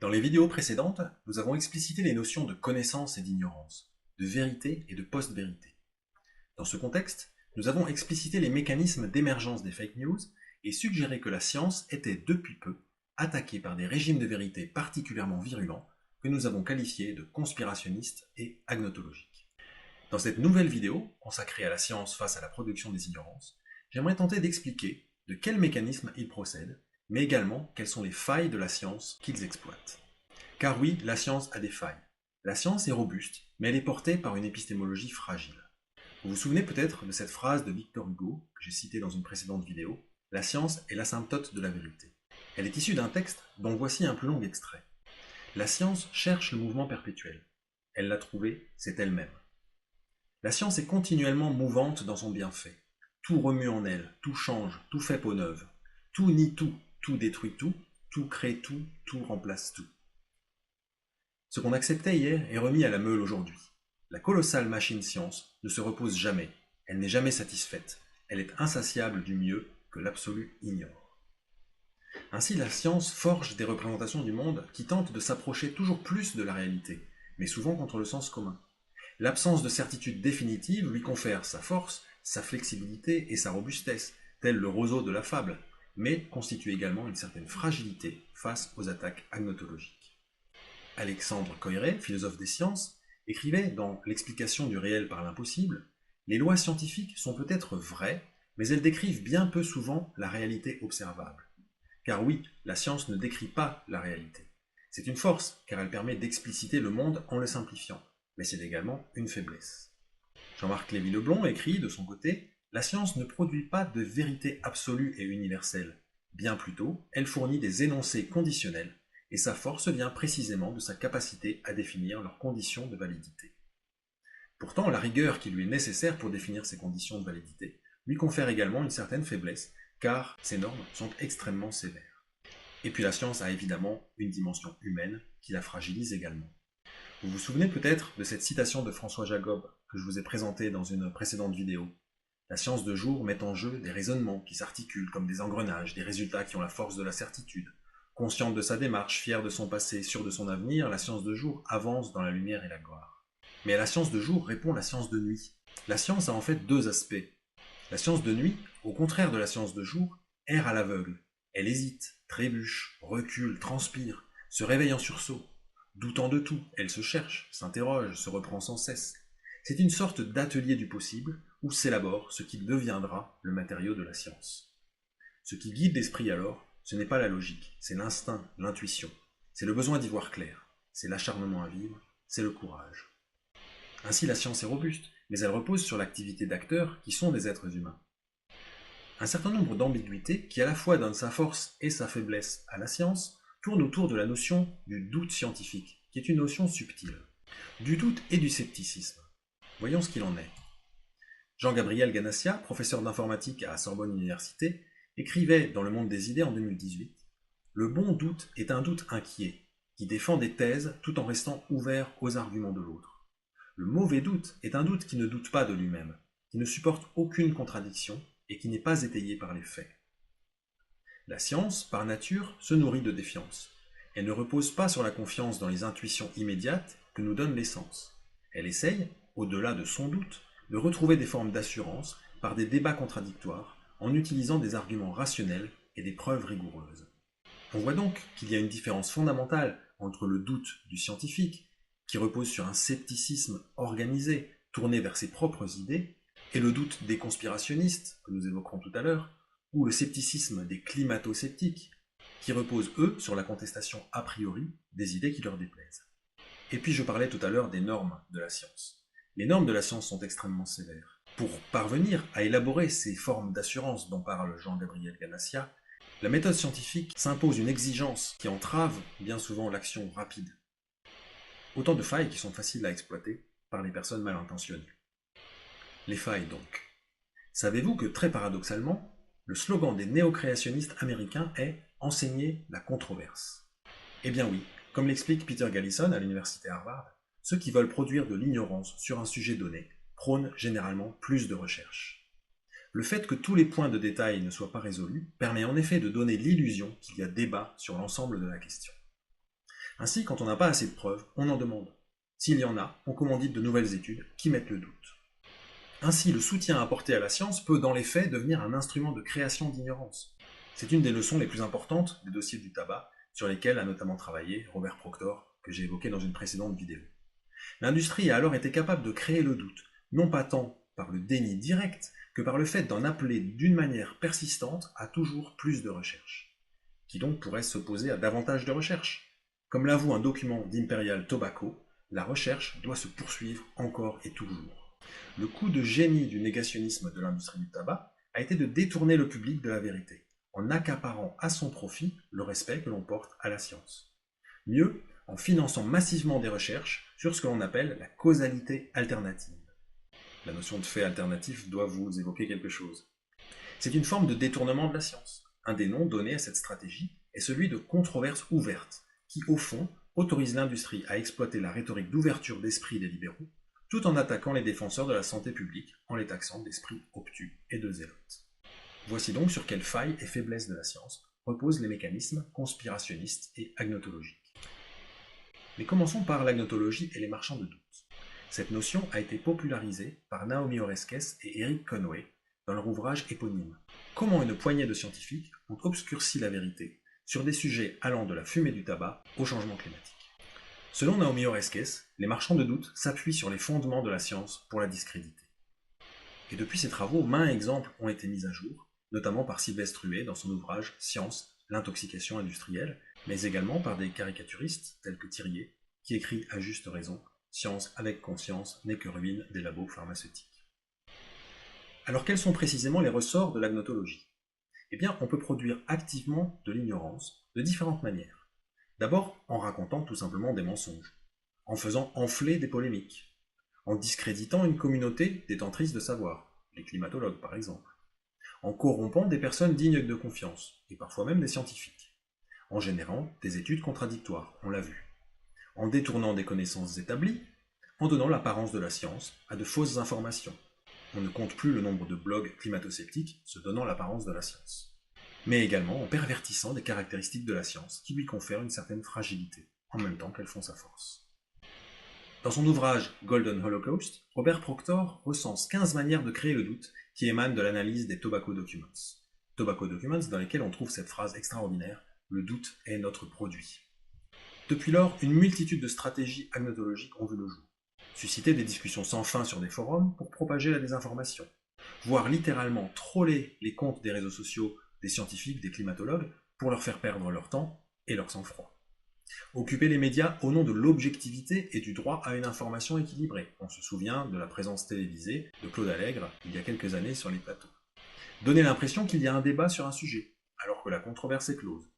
Dans les vidéos précédentes, nous avons explicité les notions de connaissance et d'ignorance, de vérité et de post-vérité. Dans ce contexte, nous avons explicité les mécanismes d'émergence des fake news et suggéré que la science était depuis peu attaquée par des régimes de vérité particulièrement virulents que nous avons qualifiés de conspirationnistes et agnotologiques. Dans cette nouvelle vidéo, consacrée à la science face à la production des ignorances, j'aimerais tenter d'expliquer de quels mécanismes ils procèdent, mais également quelles sont les failles de la science qu'ils exploitent. Car oui, la science a des failles. La science est robuste, mais elle est portée par une épistémologie fragile. Vous vous souvenez peut-être de cette phrase de Victor Hugo, que j'ai citée dans une précédente vidéo, « La science est l'asymptote de la vérité ». Elle est issue d'un texte dont voici un plus long extrait. La science cherche le mouvement perpétuel. Elle l'a trouvé, c'est elle-même. La science est continuellement mouvante dans son bienfait. Tout remue en elle, tout change, tout fait peau neuve. Tout nie tout, tout détruit tout crée tout, tout remplace tout. Ce qu'on acceptait hier est remis à la meule aujourd'hui. La colossale machine science ne se repose jamais, elle n'est jamais satisfaite, elle est insatiable du mieux que l'absolu ignore. Ainsi la science forge des représentations du monde qui tentent de s'approcher toujours plus de la réalité, mais souvent contre le sens commun. L'absence de certitude définitive lui confère sa force, sa flexibilité et sa robustesse, tel le roseau de la fable, mais constitue également une certaine fragilité face aux attaques agnotologiques. Alexandre Koyré, philosophe des sciences, écrivait dans L'explication du réel par l'impossible, « Les lois scientifiques sont peut-être vraies, mais elles décrivent bien peu souvent la réalité observable. Car oui, la science ne décrit pas la réalité. C'est une force, car elle permet d'expliciter le monde en le simplifiant, mais c'est également une faiblesse. » Jean-Marc Lévy-Leblond écrit, de son côté, « La science ne produit pas de vérité absolue et universelle. Bien plutôt, elle fournit des énoncés conditionnels, et sa force vient précisément de sa capacité à définir leurs conditions de validité. Pourtant, la rigueur qui lui est nécessaire pour définir ces conditions de validité lui confère également une certaine faiblesse, car ces normes sont extrêmement sévères. Et puis la science a évidemment une dimension humaine qui la fragilise également. Vous vous souvenez peut-être de cette citation de François Jacob que je vous ai présentée dans une précédente vidéo. La science de jour met en jeu des raisonnements qui s'articulent comme des engrenages, des résultats qui ont la force de la certitude. Consciente de sa démarche, fière de son passé, sûre de son avenir, la science de jour avance dans la lumière et la gloire. Mais à la science de jour répond la science de nuit. La science a en fait deux aspects. La science de nuit, au contraire de la science de jour, erre à l'aveugle. Elle hésite, trébuche, recule, transpire, se réveille en sursaut. Doutant de tout, elle se cherche, s'interroge, se reprend sans cesse. C'est une sorte d'atelier du possible où s'élabore ce qui deviendra le matériau de la science. Ce qui guide l'esprit alors, ce n'est pas la logique, c'est l'instinct, l'intuition. C'est le besoin d'y voir clair, c'est l'acharnement à vivre, c'est le courage. Ainsi la science est robuste, mais elle repose sur l'activité d'acteurs qui sont des êtres humains. Un certain nombre d'ambiguïtés qui à la fois donnent sa force et sa faiblesse à la science tournent autour de la notion du doute scientifique, qui est une notion subtile. Du doute et du scepticisme. Voyons ce qu'il en est. Jean-Gabriel Ganassia, professeur d'informatique à Sorbonne Université, écrivait dans Le Monde des idées en 2018 « Le bon doute est un doute inquiet, qui défend des thèses tout en restant ouvert aux arguments de l'autre. Le mauvais doute est un doute qui ne doute pas de lui-même, qui ne supporte aucune contradiction et qui n'est pas étayé par les faits. La science, par nature, se nourrit de défiance. Elle ne repose pas sur la confiance dans les intuitions immédiates que nous donnent les sens. Elle essaye, au-delà de son doute, de retrouver des formes d'assurance par des débats contradictoires, en utilisant des arguments rationnels et des preuves rigoureuses. On voit donc qu'il y a une différence fondamentale entre le doute du scientifique, qui repose sur un scepticisme organisé, tourné vers ses propres idées, et le doute des conspirationnistes, que nous évoquerons tout à l'heure, ou le scepticisme des climato-sceptiques, qui reposent, eux, sur la contestation a priori des idées qui leur déplaisent. Et puis je parlais tout à l'heure des normes de la science. Les normes de la science sont extrêmement sévères. Pour parvenir à élaborer ces formes d'assurance dont parle Jean-Gabriel Ganassia, la méthode scientifique s'impose une exigence qui entrave bien souvent l'action rapide. Autant de failles qui sont faciles à exploiter par les personnes mal intentionnées. Les failles donc. Savez-vous que très paradoxalement, le slogan des néo-créationnistes américains est « Enseigner la controverse ». Eh bien oui, comme l'explique Peter Gallison à l'université Harvard, ceux qui veulent produire de l'ignorance sur un sujet donné prônent généralement plus de recherche. Le fait que tous les points de détail ne soient pas résolus permet en effet de donner l'illusion qu'il y a débat sur l'ensemble de la question. Ainsi, quand on n'a pas assez de preuves, on en demande. S'il y en a, on commandite de nouvelles études qui mettent le doute. Ainsi, le soutien apporté à la science peut dans les faits devenir un instrument de création d'ignorance. C'est une des leçons les plus importantes des dossiers du tabac, sur lesquels a notamment travaillé Robert Proctor, que j'ai évoqué dans une précédente vidéo. L'industrie a alors été capable de créer le doute, non pas tant par le déni direct, que par le fait d'en appeler d'une manière persistante à toujours plus de recherche. Qui donc pourrait s'opposer à davantage de recherche? Comme l'avoue un document d'Imperial Tobacco, la recherche doit se poursuivre encore et toujours. Le coup de génie du négationnisme de l'industrie du tabac a été de détourner le public de la vérité, en accaparant à son profit le respect que l'on porte à la science. Mieux, en finançant massivement des recherches sur ce que l'on appelle la causalité alternative. La notion de fait alternatif doit vous évoquer quelque chose. C'est une forme de détournement de la science. Un des noms donnés à cette stratégie est celui de controverse ouverte, qui au fond autorise l'industrie à exploiter la rhétorique d'ouverture d'esprit des libéraux, tout en attaquant les défenseurs de la santé publique en les taxant d'esprits obtus et de zélotes. Voici donc sur quelles failles et faiblesses de la science reposent les mécanismes conspirationnistes et agnotologiques. Mais commençons par l'agnotologie et les marchands de doute. Cette notion a été popularisée par Naomi Oreskes et Eric Conway dans leur ouvrage éponyme. Comment une poignée de scientifiques ont obscurci la vérité sur des sujets allant de la fumée du tabac au changement climatique. Selon Naomi Oreskes, les marchands de doute s'appuient sur les fondements de la science pour la discréditer. Et depuis ces travaux, maints exemples ont été mis à jour, notamment par Sylvestre Huet dans son ouvrage Science, l'intoxication industrielle, mais également par des caricaturistes tels que Thiriet, qui écrit à juste raison « Science avec conscience n'est que ruine des labos pharmaceutiques ». Alors quels sont précisément les ressorts de l'agnotologie? Eh bien, on peut produire activement de l'ignorance de différentes manières. D'abord, en racontant tout simplement des mensonges, en faisant enfler des polémiques, en discréditant une communauté détentrice de savoir, les climatologues par exemple, en corrompant des personnes dignes de confiance, et parfois même des scientifiques, en générant des études contradictoires, on l'a vu, en détournant des connaissances établies, en donnant l'apparence de la science à de fausses informations. On ne compte plus le nombre de blogs climato-sceptiques se donnant l'apparence de la science. Mais également en pervertissant des caractéristiques de la science qui lui confèrent une certaine fragilité, en même temps qu'elles font sa force. Dans son ouvrage Golden Holocaust, Robert Proctor recense 15 manières de créer le doute qui émanent de l'analyse des Tobacco Documents. Tobacco Documents dans lesquels on trouve cette phrase extraordinaire « Le doute est notre produit ». Depuis lors, une multitude de stratégies agnotologiques ont vu le jour. Susciter des discussions sans fin sur des forums pour propager la désinformation, voire littéralement troller les comptes des réseaux sociaux des scientifiques, des climatologues, pour leur faire perdre leur temps et leur sang-froid. Occuper les médias au nom de l'objectivité et du droit à une information équilibrée. On se souvient de la présence télévisée de Claude Allègre il y a quelques années sur les plateaux. Donner l'impression qu'il y a un débat sur un sujet, alors que la controverse est close.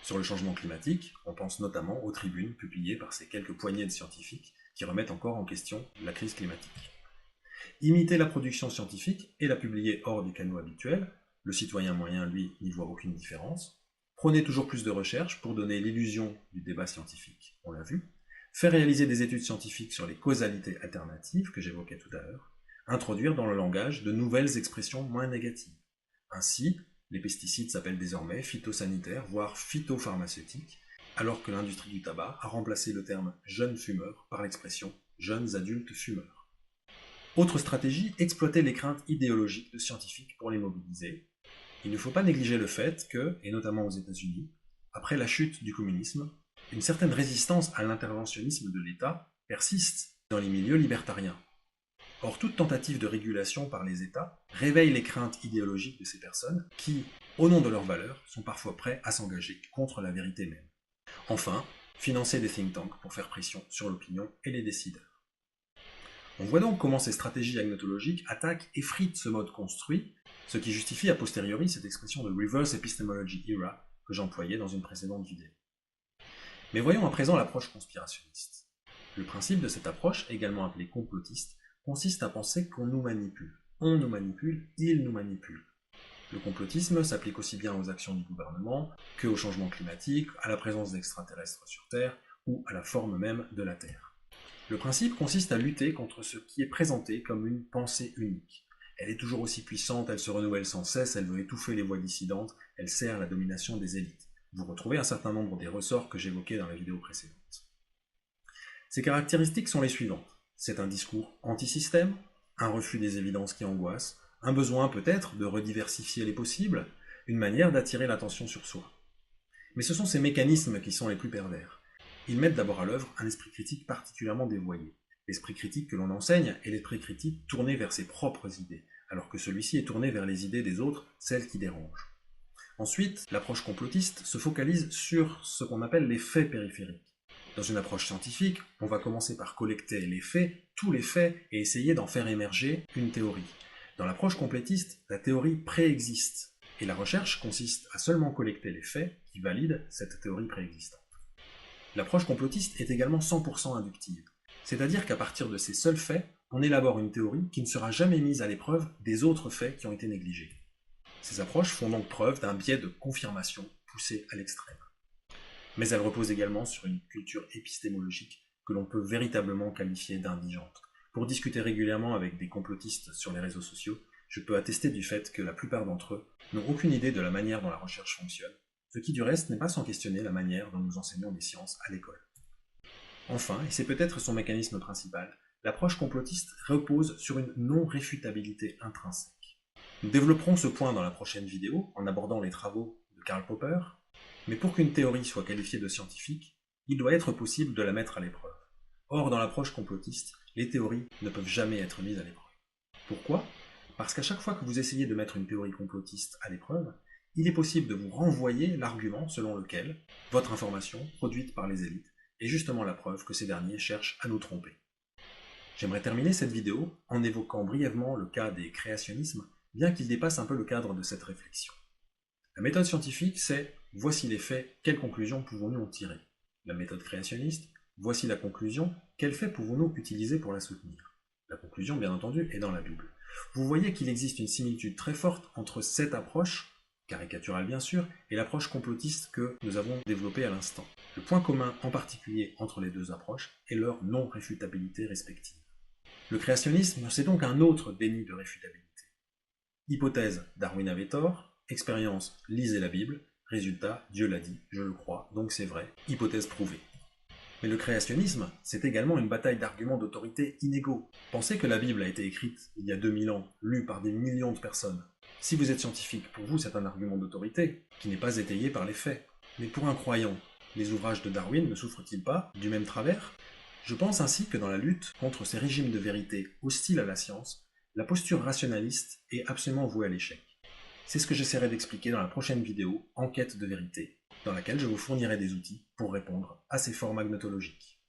Sur le changement climatique, on pense notamment aux tribunes publiées par ces quelques poignées de scientifiques qui remettent encore en question la crise climatique. Imiter la production scientifique et la publier hors des canaux habituels, le citoyen moyen, lui, n'y voit aucune différence. Prôner toujours plus de recherche pour donner l'illusion du débat scientifique, on l'a vu. Faire réaliser des études scientifiques sur les causalités alternatives que j'évoquais tout à l'heure. Introduire dans le langage de nouvelles expressions moins négatives. Ainsi, les pesticides s'appellent désormais phytosanitaires, voire phytopharmaceutiques, alors que l'industrie du tabac a remplacé le terme jeune fumeur par l'expression jeunes adultes fumeurs. Autre stratégie, exploiter les craintes idéologiques de scientifiques pour les mobiliser. Il ne faut pas négliger le fait que, et notamment aux États-Unis, après la chute du communisme, une certaine résistance à l'interventionnisme de l'État persiste dans les milieux libertariens. Or, toute tentative de régulation par les États réveille les craintes idéologiques de ces personnes qui, au nom de leurs valeurs, sont parfois prêts à s'engager contre la vérité même. Enfin, financer des think tanks pour faire pression sur l'opinion et les décideurs. On voit donc comment ces stratégies agnotologiques attaquent et fritent ce mode construit, ce qui justifie a posteriori cette expression de reverse epistemology era que j'employais dans une précédente vidéo. Mais voyons à présent l'approche conspirationniste. Le principe de cette approche, également appelée complotiste, consiste à penser qu'on nous manipule. On nous manipule, il nous manipule. Le complotisme s'applique aussi bien aux actions du gouvernement qu'au changement climatique, à la présence d'extraterrestres sur Terre ou à la forme même de la Terre. Le principe consiste à lutter contre ce qui est présenté comme une pensée unique. Elle est toujours aussi puissante, elle se renouvelle sans cesse, elle veut étouffer les voix dissidentes, elle sert la domination des élites. Vous retrouvez un certain nombre des ressorts que j'évoquais dans la vidéo précédente. Ces caractéristiques sont les suivantes. C'est un discours anti-système, un refus des évidences qui angoissent, un besoin peut-être de rediversifier les possibles, une manière d'attirer l'attention sur soi. Mais ce sont ces mécanismes qui sont les plus pervers. Ils mettent d'abord à l'œuvre un esprit critique particulièrement dévoyé. L'esprit critique que l'on enseigne est l'esprit critique tourné vers ses propres idées, alors que celui-ci est tourné vers les idées des autres, celles qui dérangent. Ensuite, l'approche complotiste se focalise sur ce qu'on appelle les faits périphériques. Dans une approche scientifique, on va commencer par collecter les faits, tous les faits, et essayer d'en faire émerger une théorie. Dans l'approche complétiste, la théorie préexiste, et la recherche consiste à seulement collecter les faits qui valident cette théorie préexistante. L'approche complotiste est également 100% inductive, c'est-à-dire qu'à partir de ces seuls faits, on élabore une théorie qui ne sera jamais mise à l'épreuve des autres faits qui ont été négligés. Ces approches font donc preuve d'un biais de confirmation poussé à l'extrême. Mais elles reposent également sur une culture épistémologique que l'on peut véritablement qualifier d'indigente. Pour discuter régulièrement avec des complotistes sur les réseaux sociaux, je peux attester du fait que la plupart d'entre eux n'ont aucune idée de la manière dont la recherche fonctionne, ce qui du reste n'est pas sans questionner la manière dont nous enseignons les sciences à l'école. Enfin, et c'est peut-être son mécanisme principal, l'approche complotiste repose sur une non-réfutabilité intrinsèque. Nous développerons ce point dans la prochaine vidéo en abordant les travaux de Karl Popper, mais pour qu'une théorie soit qualifiée de scientifique, il doit être possible de la mettre à l'épreuve. Or, dans l'approche complotiste, les théories ne peuvent jamais être mises à l'épreuve. Pourquoi ? Parce qu'à chaque fois que vous essayez de mettre une théorie complotiste à l'épreuve, il est possible de vous renvoyer l'argument selon lequel votre information, produite par les élites, est justement la preuve que ces derniers cherchent à nous tromper. J'aimerais terminer cette vidéo en évoquant brièvement le cas des créationnismes, bien qu'il dépasse un peu le cadre de cette réflexion. La méthode scientifique, c'est « voici les faits, quelles conclusions pouvons-nous en tirer ?» La méthode créationniste, « voici la conclusion, quels faits pouvons-nous utiliser pour la soutenir ?» La conclusion, bien entendu, est dans la Bible. Vous voyez qu'il existe une similitude très forte entre cette approche, caricaturale bien sûr, et l'approche complotiste que nous avons développée à l'instant. Le point commun en particulier entre les deux approches est leur non-réfutabilité respective. Le créationnisme, c'est donc un autre déni de réfutabilité. Hypothèse, Darwin avait tort. Expérience, lisez la Bible. Résultat, Dieu l'a dit, je le crois, donc c'est vrai. Hypothèse prouvée. Mais le créationnisme, c'est également une bataille d'arguments d'autorité inégaux. Pensez que la Bible a été écrite il y a 2000 ans, lue par des millions de personnes. Si vous êtes scientifique, pour vous c'est un argument d'autorité, qui n'est pas étayé par les faits. Mais pour un croyant, les ouvrages de Darwin ne souffrent-ils pas du même travers ? Je pense ainsi que dans la lutte contre ces régimes de vérité hostiles à la science, la posture rationaliste est absolument vouée à l'échec. C'est ce que j'essaierai d'expliquer dans la prochaine vidéo, Enquête de vérité, dans laquelle je vous fournirai des outils pour répondre à ces formes agnotologiques.